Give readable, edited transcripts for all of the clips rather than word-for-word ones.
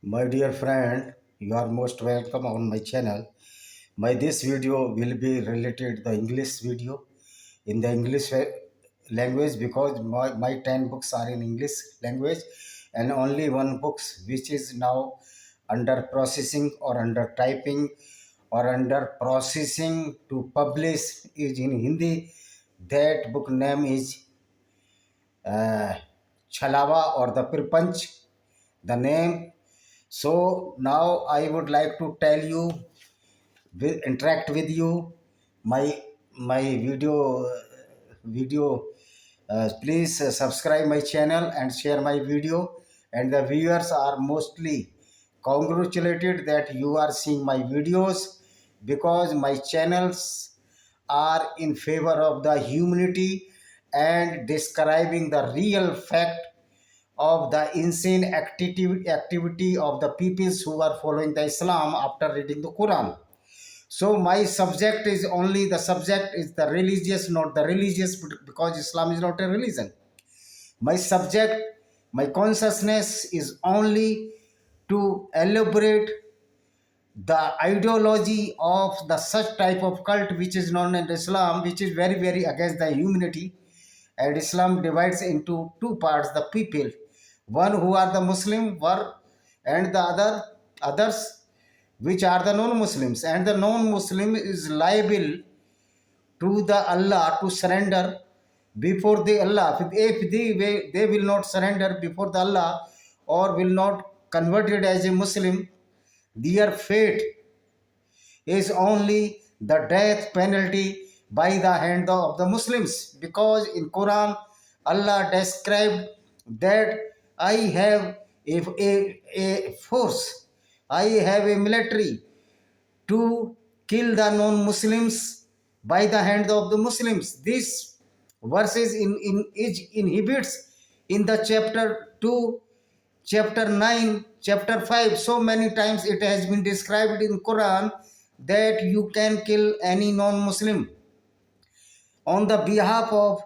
My dear friend, you are most welcome on my channel. My this video will be related the English video in the language because my 10 books are in English language and only one books which is now under processing or under typing or under processing to publish is in Hindi. That book name is uh, Chalawa or the Pirpanch, the name. So now I would like to tell you, interact with you, my video. Please subscribe my channel and share my video. And the viewers are mostly congratulated that you are seeing my videos because my channels are in favor of the humanity and describing the real fact of the insane activity of the peoples who are following the Islam after reading the Quran. So my subject is only the subject is the religious, not the religious, because Islam is not a religion. My subject, my consciousness is only to elaborate the ideology of the such type of cult which is known as Islam, which is very, very against the humanity. And Islam divides into two parts: the people, one who are the Muslim, were, and the others which are the non-Muslims. And the non-Muslim is liable to the Allah to surrender before the Allah. If they will not surrender before the Allah or will not converted as a Muslim, their fate is only the death penalty by the hand of the Muslims, because in Quran Allah described that I have a force, I have a military to kill the non-Muslims by the hand of the Muslims. This verses inhibits in the chapter 2, chapter 9, chapter 5. So many times it has been described in Quran that you can kill any non-Muslim on the behalf of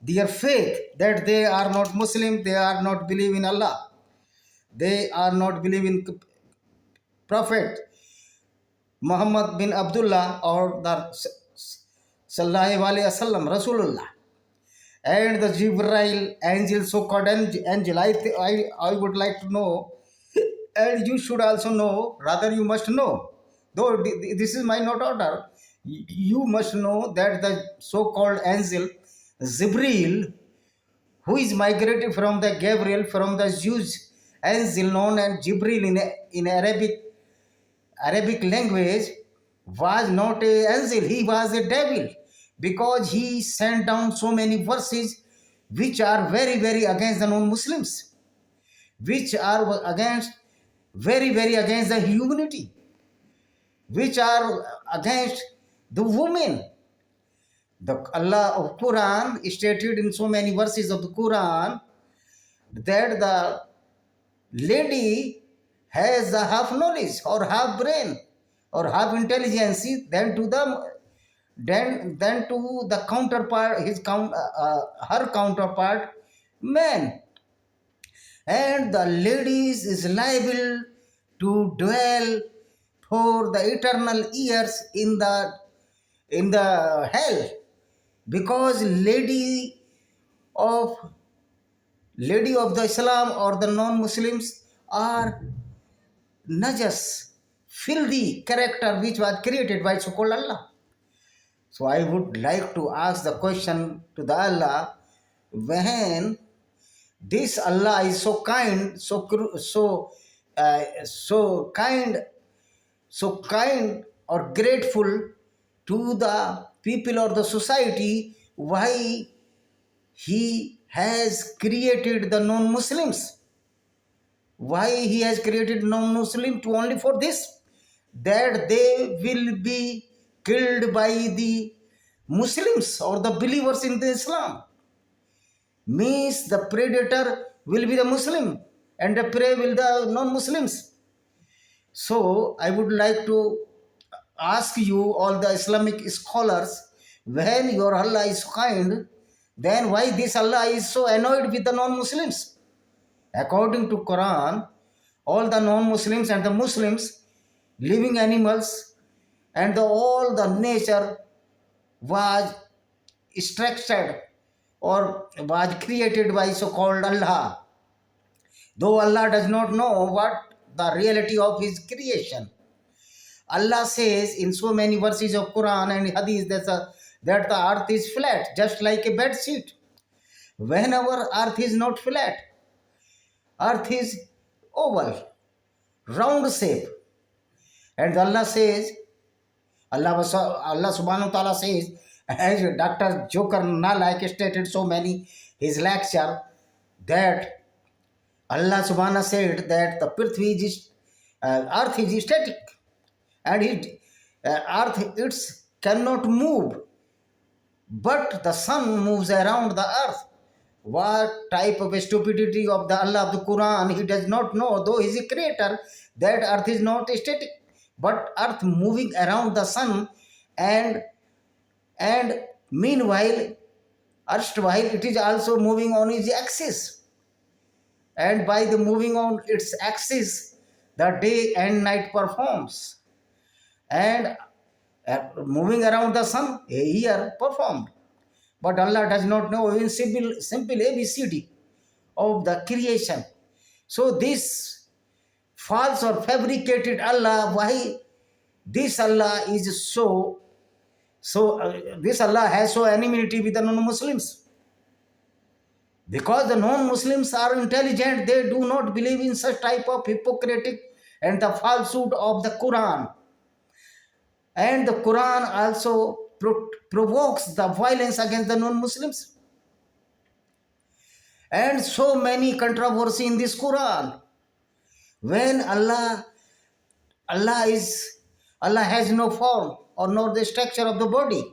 their faith, that they are not Muslim, they are not believe in Allah, they are not believe in Prophet Muhammad bin Abdullah or the Sallallahu Alaihi Wasallam Rasulullah. And the Jibrail angel, so called angel, I would like to know, and you should also know, rather you must know, though this is my not order, you must know that the so called angel Jibril, who is migrated from the Gabriel, from the Jews angel known as Jibril in Arabic language, was not a angel, he was a devil, because he sent down so many verses which are very, very against the non-Muslims, which are against, very, very against the humanity, which are against the women. The Allah of Quran stated in so many verses of the Quran that the lady has a half knowledge or half brain or half intelligence than to the counterpart, her counterpart man. And the ladies is liable to dwell for the eternal years in the hell, because of lady of the Islam or the non-Muslims are najas, filthy character which was created by so-called Allah. So I would like to ask the question to the Allah, when this Allah is so kind, so kind or grateful to the people or the society, why he has created the non-Muslims? Why he has created non-Muslim to only for this, that they will be killed by the Muslims or the believers in the Islam? Means the predator will be the Muslim and the prey will the non-Muslims. So I would like to ask you, all the Islamic scholars, when your Allah is kind, then why this Allah is so annoyed with the non-Muslims? According to Quran, all the non-Muslims and the Muslims, living animals, and all the nature was structured or was created by so-called Allah, though Allah does not know what the reality of his creation. Allah says in so many verses of Quran and Hadith that the earth is flat, just like a bed sheet. Whenever earth is not flat, earth is oval, round shape. And Allah says, Allah subhanahu wa ta'ala says, as Dr. Joker Nalaik stated so many his lecture, that Allah subhanahu said that the Prithvi is, earth is static, and earth it's cannot move, but the sun moves around the earth. What type of stupidity of the Allah of the Quran? He does not know, though he is a creator, that earth is not static, but earth moving around the sun, and meanwhile, erstwhile it is also moving on its axis, and by the moving on its axis, the day and night performs, and moving around the sun, a year performed. But Allah does not know in simple ABCD of the creation. So this false or fabricated Allah, why this Allah is this Allah has so enmity with the non-Muslims? Because the non-Muslims are intelligent, they do not believe in such type of hypocritic and the falsehood of the Quran. And the Quran also provokes the violence against the non-Muslims. And so many controversy in this Quran. When Allah has no form or nor the structure of the body.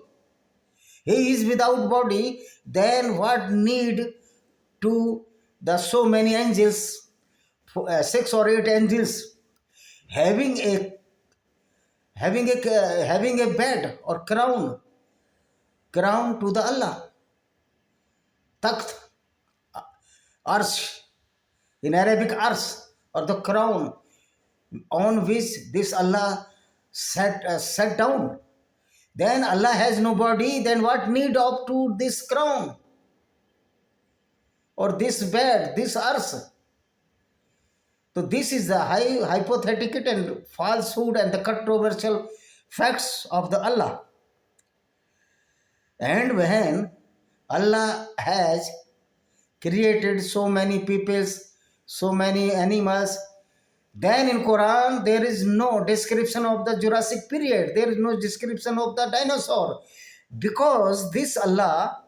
He is without body, then what need to the so many angels, 6 or 8 angels, having a bed or crown to the Allah, takht, arsh, in Arabic arsh, or the crown on which this Allah sat down. Then Allah has no body, then what need of to this crown or this bed, this arsh? So this is the hypothetical and falsehood and the controversial facts of the Allah. And when Allah has created so many peoples, so many animals, then in Quran there is no description of the Jurassic period. There is no description of the dinosaur, because this Allah,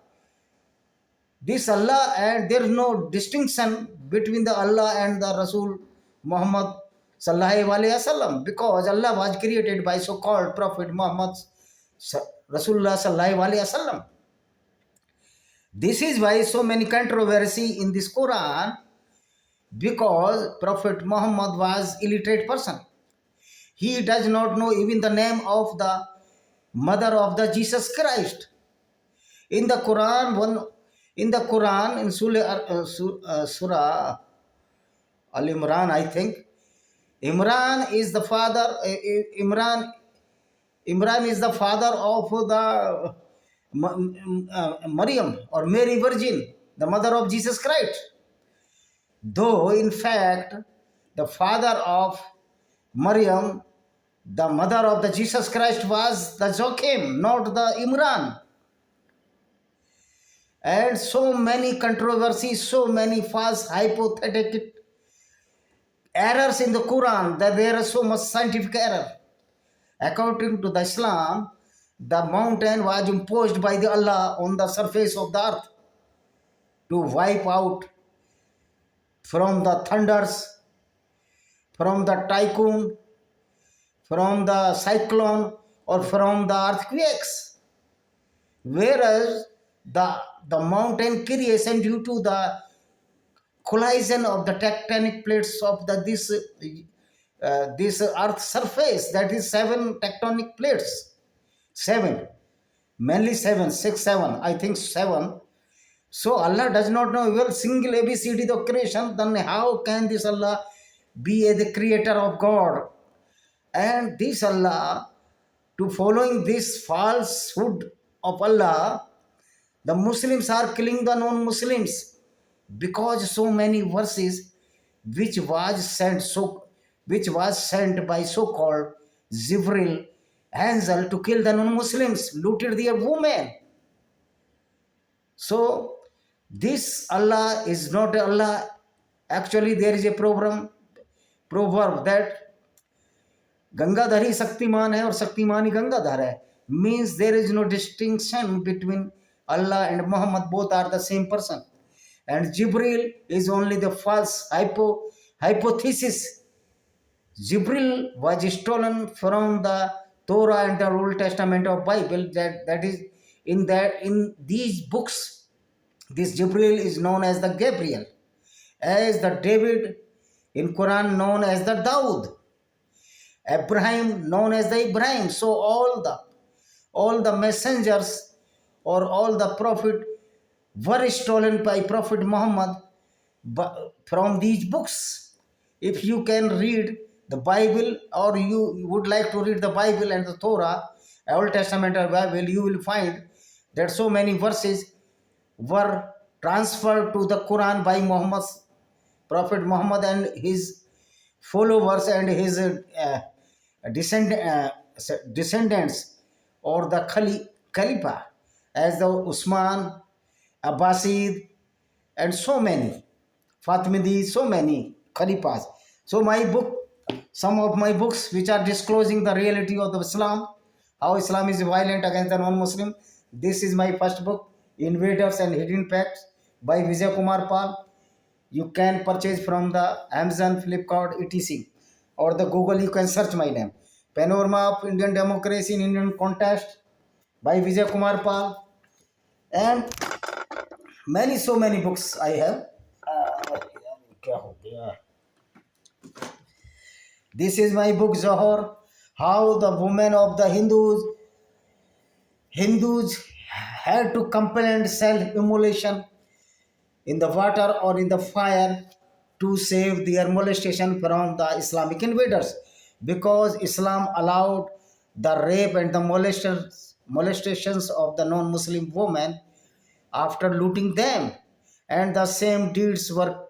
and there is no distinction between the Allah and the Rasul Muhammad sallallahu alaihi wasallam, because Allah was created by so-called Prophet Muhammad Rasulullah sallallahu alaihi wasallam. This is why so many controversy in this Quran, because Prophet Muhammad was illiterate person. He does not know even the name of the mother of the Jesus Christ. In the Quran, in Surah Al-Imran, I think, Imran is the father. Imran is the father of the Maryam or Mary Virgin, the mother of Jesus Christ. Though in fact the father of Maryam, the mother of the Jesus Christ, was the Joachim, not the Imran. And so many controversies, so many false hypothetical errors in the Quran, that there is so much scientific error. According to the Islam, the mountain was imposed by the Allah on the surface of the earth to wipe out from the thunders, from the typhoon, from the cyclone, or from the earthquakes. Whereas the mountain creation due to the collision of the tectonic plates of this earth surface, that is 7 tectonic plates, 7, mainly 7, 6, 7, I think 7. So Allah does not know even single ABCD the creation, then how can this Allah be the creator of God. And this Allah, to following this falsehood of Allah, the Muslims are killing the non-Muslims because so many verses which was sent by so-called Jibril angel to kill the non-Muslims, looted their women. So this Allah is not Allah. Actually, there is a proverb that Gangadhar ही शक्तिमान है और शक्तिमान ही गंगाधर है. Means there is no distinction between Allah and Muhammad. Both are the same person. And Jibril is only the false hypothesis. Jibril was stolen from the Torah and the Old Testament of Bible. That is in these books. This Jibril is known as the Gabriel, as the David in Quran known as the Daud, Abraham known as the Ibrahim. So all the messengers or all the prophet were stolen by Prophet Muhammad from these books. If you can read the Bible, or you would like to read the Bible and the Torah, Old Testament or Bible, you will find that so many verses were transferred to the Quran by Prophet Muhammad and his followers and his descendants, or the Khalifa, as the Usman, Abbasid, and so many Fatimidi, so many Khalifas. So some of my books which are disclosing the reality of the Islam, how Islam is violent against the non-Muslim. This is my first book, Invaders and Hidden Facts by Vijay Kumar Pal. You can purchase from the Amazon, Flipkart, etc. or the Google. You can search my name. Panorama of Indian Democracy in Indian Context by Vijay Kumar Pal, and so many books I have. This is my book Zohar, how the women of the Hindus had to compel self-immolation in the water or in the fire to save their molestation from the Islamic invaders, because Islam allowed the rape and the molestations of the non-Muslim women after looting them, and the same deeds were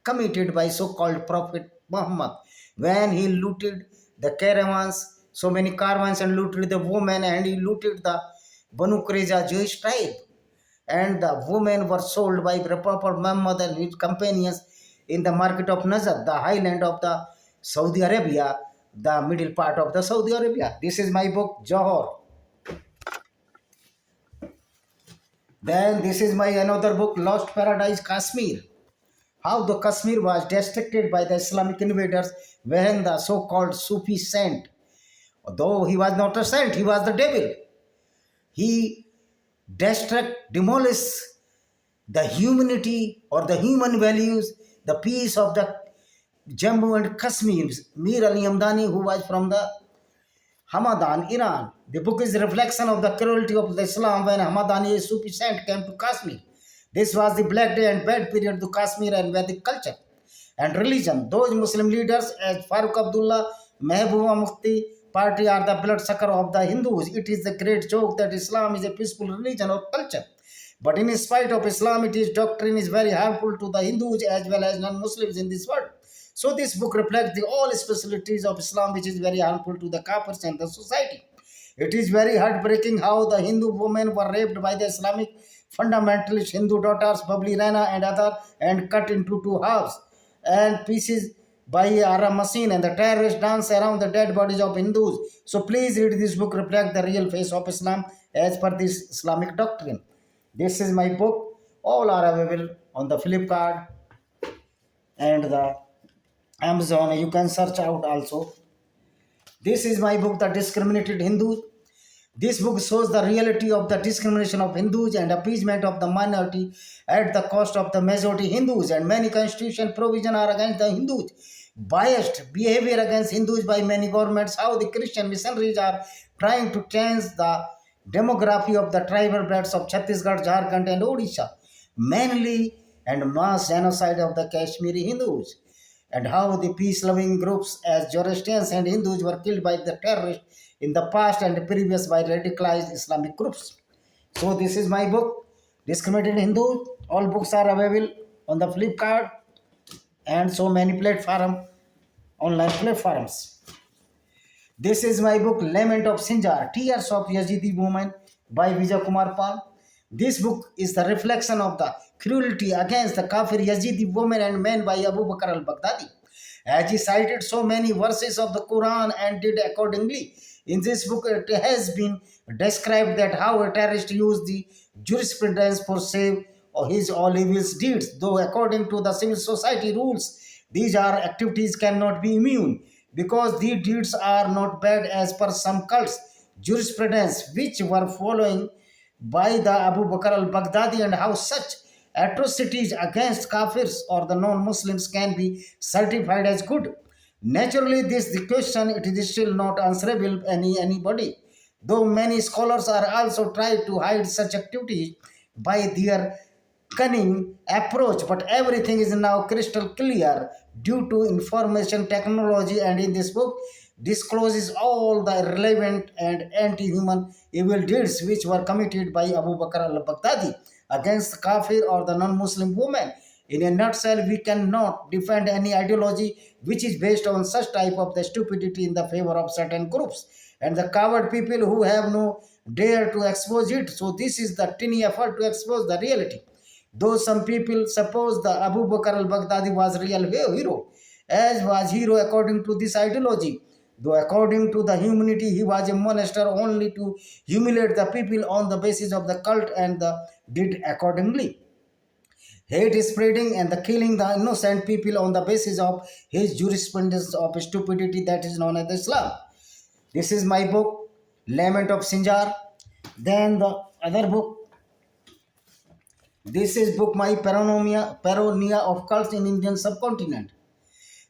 committed by so-called Prophet Muhammad when he looted the caravans, so many caravans, and looted the women, and he looted the Banu Qurayza Jewish tribe, and the women were sold by the Prophet Muhammad and his companions in the market of Najd, the highland of the Saudi Arabia, the middle part of the Saudi Arabia. This is my book Johor. Then this is my another book, Lost Paradise Kashmir, how the Kashmir was destructed by the Islamic invaders when the so-called Sufi saint, though he was not a saint, he was the devil, he demolished the humanity or the human values, the peace of the Jammu and Kashmir. Mir Ali Hamdani, who was from the Hamadan, Iran. The book is a reflection of the cruelty of the Islam when Hamadani, a Sufi saint, came to Kashmir. This was the black day and bad period to Kashmir and Vedic culture and religion. Those Muslim leaders as Farooq Abdullah, Mehbooba Mufti party are the bloodsucker of the Hindus. It is a great joke that Islam is a peaceful religion or culture. But in spite of Islam, its doctrine is very harmful to the Hindus as well as non-Muslims in this world. So this book reflects all specialties of Islam, which is very harmful to the Kafirs and the society. It is very heartbreaking how the Hindu women were raped by the Islamic fundamentalist Hindu daughters, Babli Rana and other, and cut into two halves and pieces by a Aram machine, and the terrorists dance around the dead bodies of Hindus. So please read this book, reflect the real face of Islam as per this Islamic doctrine. This is my book. All are available on the Flipkart and the Amazon. You can search out also. This is my book, The Discriminated Hindus. This book shows the reality of the discrimination of Hindus and appeasement of the minority at the cost of the majority Hindus, and many constitutional provisions are against the Hindus. Biased behavior against Hindus by many governments, how the Christian missionaries are trying to change the demography of the tribal belts of Chhattisgarh, Jharkhand and Odisha, mainly, and mass genocide of the Kashmiri Hindus. and how the peace-loving groups as Zoroastrians and Hindus were killed by the terrorists in the past and previous by radicalized Islamic groups. So this is my book, Discriminated Hindu. All books are available on the Flipkart and so many online platforms. This is my book, Lament of Sinjar, Tears of Yazidi Woman by Vijay Kumar Pal. This book is the reflection of the cruelty against the Kafir Yazidi women and men by Abu Bakr al-Baghdadi. As he cited so many verses of the Quran and did accordingly, in this book it has been described that how a terrorist used the jurisprudence for save his all evil deeds, though according to the civil society rules, these are activities cannot be immune because these deeds are not bad as per some cults jurisprudence which were following by the Abu Bakr al-Baghdadi, and how such atrocities against Kafirs or the non-Muslims can be certified as good. Naturally, this the question it is still not answerable anybody. Though many scholars are also trying to hide such activities by their cunning approach, but everything is now crystal clear due to information technology, and in this book discloses all the relevant and anti-human evil deeds which were committed by Abu Bakr al-Baghdadi against Kafir or the non-Muslim woman. In a nutshell, we cannot defend any ideology which is based on such type of the stupidity in the favor of certain groups and the coward people who have no dare to expose it. So this is the tiny effort to expose the reality. Though some people suppose the Abu Bakr al-Baghdadi was real hero, as was hero according to this ideology. Though according to the humanity, he was a monster only to humiliate the people on the basis of the cult and did accordingly. Hate is spreading and the killing the innocent people on the basis of his jurisprudence of stupidity that is known as Islam. This is my book, Lament of Sinjar. Then the other book, this is book My Paronia of Cults in Indian Subcontinent.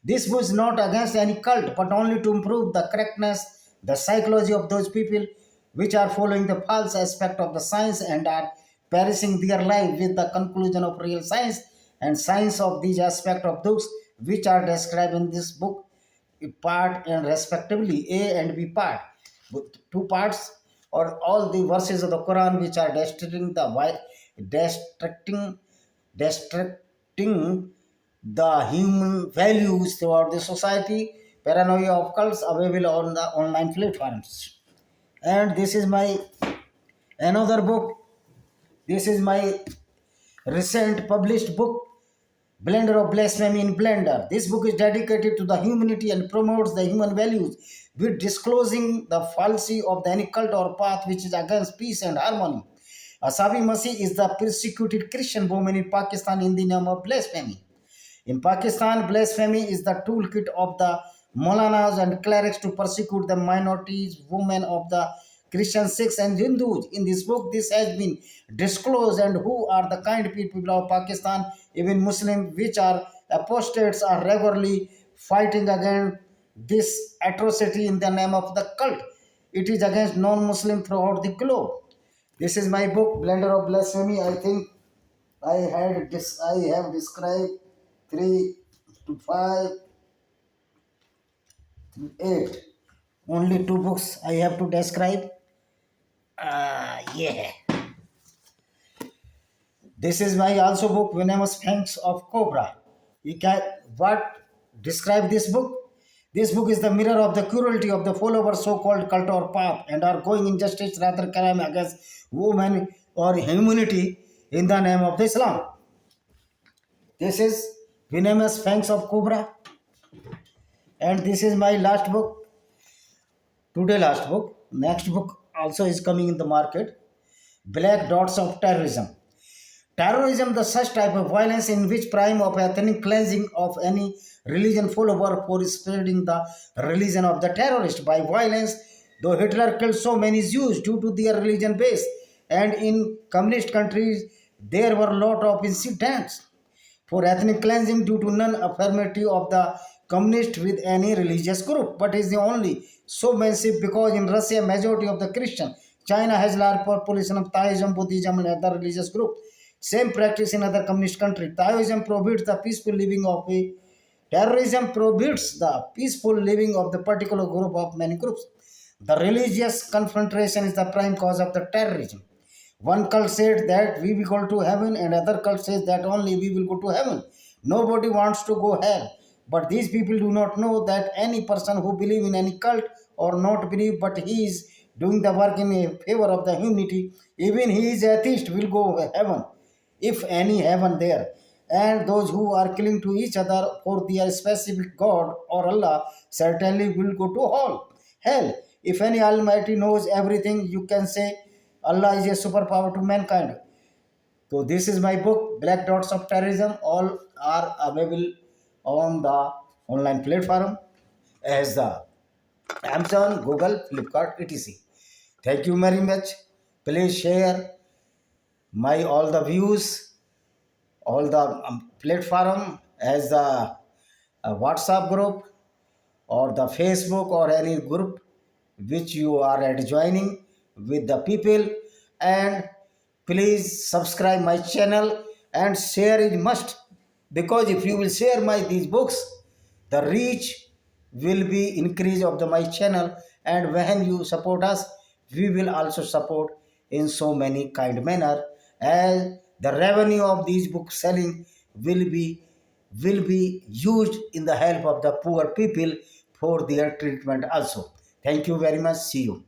This was not against any cult, but only to improve the correctness, the psychology of those people which are following the false aspect of the science and are perishing their life with the conclusion of real science and science of these aspects of those which are described in this book, part and respectively A and B part. Two parts or all the verses of the Quran which are destructing destructing the human values throughout the society, paranoia of cults available on the online platforms. And this is my another book. This is my recent published book, Blender of Blasphemy in Blender. This book is dedicated to the humanity and promotes the human values with disclosing the fallacy of any cult or path which is against peace and harmony. Asabi Masih is the persecuted Christian woman in Pakistan in the name of blasphemy. In Pakistan, blasphemy is the toolkit of the Maulanas and clerics to persecute the minorities, women of the Christians, Sikhs, and Hindus. In this book, this has been disclosed, and who are the kind people of Pakistan, even Muslims, which are apostates, are regularly fighting against this atrocity in the name of the cult. It is against non-Muslim throughout the globe. This is my book, Blender of Blasphemy. I think I have described 3 to 5 to 8. Only 2 books I have to describe. Yeah. This is my also book, Venomous Fangs of Cobra. You can what describe this book? This book is the mirror of the cruelty of the followers so-called cult or path and are going injustice rather crime against women or humanity in the name of Islam. This is Venomous Fangs of Cobra. And this is my last book. Today last book. Next book also is coming in the market. Black Dots of Terrorism. Terrorism, the such type of violence in which prime of ethnic cleansing of any religion follower for spreading the religion of the terrorist by violence. Though Hitler killed so many Jews due to their religion base, and in communist countries there were a lot of incidents for ethnic cleansing due to non-affirmative of the communist with any religious group, but is the only so massive because in Russia majority of the Christian, China has large population of Taoism, Buddhism and other religious groups. Same practice in other communist countries. Taoism prohibits the peaceful living of a Terrorism prohibits the peaceful living of the particular group of many groups. The religious confrontation is the prime cause of the terrorism. One cult said that we will go to heaven, and other cult says that only we will go to heaven. Nobody wants to go hell. But these people do not know that any person who believe in any cult or not believe, but he is doing the work in favor of the humanity, even he is atheist, will go heaven, if any heaven there. And those who are killing to each other for their specific God or Allah certainly will go to hell. If any Almighty knows everything, you can say Allah is a superpower to mankind. So this is my book, Black Dots of Terrorism. All are available on the online platform as the Amazon, Google, Flipkart, etc. Thank you very much. Please share my all the views, all the platform as the WhatsApp group or the Facebook or any group which you are adjoining with the people, and please subscribe my channel and share it must, because if you will share my these books, the reach will be increase of the my channel, and when you support us, we will also support in so many kind manner, as the revenue of these book selling will be used in the help of the poor people for their treatment also. Thank you very much. See you.